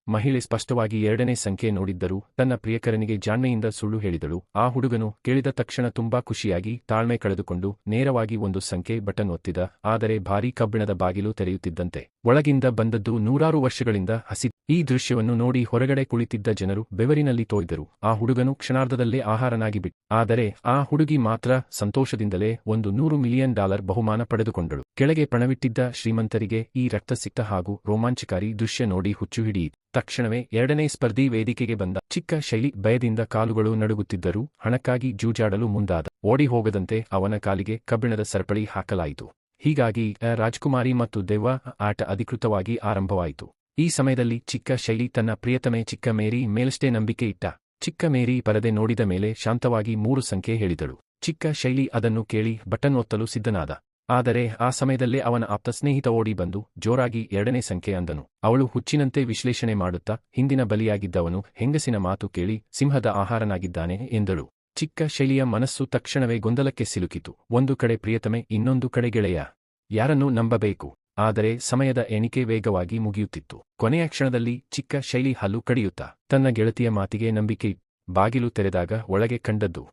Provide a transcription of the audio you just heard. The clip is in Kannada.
ಮಹಿಳೆ ಸ್ಪಷ್ಟವಾಗಿ ಎರಡನೇ ಸಂಖ್ಯೆ ನೋಡಿದ್ದರೂ ತನ್ನ ಪ್ರಿಯಕರನಿಗೆ ಜಾಣ್ಮೆಯಿಂದ ಸುಳ್ಳು ಹೇಳಿದಳು. ಆ ಹುಡುಗನು ಕೇಳಿದ ತಕ್ಷಣ ತುಂಬಾ ಖುಷಿಯಾಗಿ ತಾಳ್ಮೆ ಕಳೆದುಕೊಂಡು ನೇರವಾಗಿ ಒಂದು ಸಂಖ್ಯೆ ಬಟನ್ ಒತ್ತಿದ. ಆದರೆ ಭಾರೀ ಕಬ್ಬಿಣದ ಬಾಗಿಲು ತೆರೆಯುತ್ತಿದ್ದಂತೆ ಒಳಗಿಂದ ಬಂದದ್ದು ನೂರಾರು ವರ್ಷಗಳಿಂದ ಹಸಿ. ಈ ದೃಶ್ಯವನ್ನು ನೋಡಿ ಹೊರಗಡೆ ಕುಳಿತಿದ್ದ ಜನರು ಬೆವರಿನಲ್ಲಿ ತೋಯ್ದರು. ಆ ಹುಡುಗನು ಕ್ಷಣಾರ್ಧದಲ್ಲೇ ಆಹಾರನಾಗಿಬಿಟ್ಟ. ಆದರೆ ಆ ಹುಡುಗಿ ಮಾತ್ರ ಸಂತೋಷದಿಂದಲೇ ಒಂದು $100 ಮಿಲಿಯನ್ ಬಹುಮಾನ ಪಡೆದುಕೊಂಡಳು. ಕೆಳಗೆ ಪಣವಿಟ್ಟಿದ್ದ ಶ್ರೀಮಂತರಿಗೆ ಈ ರಕ್ತಸಿಕ್ತ ಹಾಗೂ ರೋಮಾಂಚಕಾರಿ ದೃಶ್ಯ ನೋಡಿ ಹುಚ್ಚು ಹಿಡಿಯಿತು. ತಕ್ಷಣವೇ ಎರಡನೇ ಸ್ಪರ್ಧಿ ವೇದಿಕೆಗೆ ಬಂದ. ಚಿಕ್ಕ ಶೈಲಿ ಭಯದಿಂದ ಕಾಲುಗಳು ನಡುಗುತ್ತಿದ್ದರೂ ಹಣಕ್ಕಾಗಿ ಜೂಜಾಡಲು ಮುಂದಾದ. ಓಡಿ ಹೋಗದಂತೆ ಅವನ ಕಾಲಿಗೆ ಕಬ್ಬಿಣದ ಸರಪಳಿ ಹಾಕಲಾಯಿತು. ಹೀಗಾಗಿ ರಾಜ್ಕುಮಾರಿ ಮತ್ತು ದೆವ್ವ ಆಟ ಅಧಿಕೃತವಾಗಿ ಆರಂಭವಾಯಿತು. ಈ ಸಮಯದಲ್ಲಿ ಚಿಕ್ಕ ಶೈಲಿ ತನ್ನ ಪ್ರಿಯತಮೆ ಚಿಕ್ಕ ಮೇರಿ ಮೇಲಷ್ಟೇ ನಂಬಿಕೆ ಇಟ್ಟ. ಚಿಕ್ಕ ಮೇರಿ ಪರದೆ ನೋಡಿದ ಮೇಲೆ ಶಾಂತವಾಗಿ 3 ಸಂಖ್ಯೆ ಹೇಳಿದಳು. ಚಿಕ್ಕ ಶೈಲಿ ಅದನ್ನು ಕೇಳಿ ಬಟನ್ ಒತ್ತಲು ಸಿದ್ಧನಾದ. ಆದರೆ ಆ ಸಮಯದಲ್ಲೇ ಅವನ ಆಪ್ತ ಸ್ನೇಹಿತ ಓಡಿ ಬಂದು ಜೋರಾಗಿ ಎರಡನೇ ಸಂಖ್ಯೆ ಅಂದನು. ಅವಳು ಹುಚ್ಚಿನಂತೆ ವಿಶ್ಲೇಷಣೆ ಮಾಡುತ್ತಾ, ಹಿಂದಿನ ಬಲಿಯಾಗಿದ್ದವನು ಹೆಂಗಸಿನ ಮಾತು ಕೇಳಿ ಸಿಂಹದ ಆಹಾರನಾಗಿದ್ದಾನೆ ಎಂದಳು. ಚಿಕ್ಕ ಶೈಲಿಯ ಮನಸ್ಸು ತಕ್ಷಣವೇ ಗೊಂದಲಕ್ಕೆ ಸಿಲುಕಿತು. ಒಂದು ಕಡೆ ಪ್ರಿಯತಮೆ, ಇನ್ನೊಂದು ಕಡೆ ಗೆಳೆಯ. ಯಾರನ್ನು ನಂಬಬೇಕು? ಆದರೆ ಸಮಯದ ಎಣಿಕೆ ವೇಗವಾಗಿ ಮುಗಿಯುತ್ತಿತ್ತು. ಕೊನೆಯ ಕ್ಷಣದಲ್ಲಿ ಚಿಕ್ಕ ಶೈಲಿ ಹಲ್ಲು ಕಡಿಯುತ್ತಾ ತನ್ನ ಗೆಳತಿಯ ಮಾತಿಗೆ ನಂಬಿಕೆ. ಬಾಗಿಲು ತೆರೆದಾಗ ಒಳಗೆ ಕಂಡದ್ದು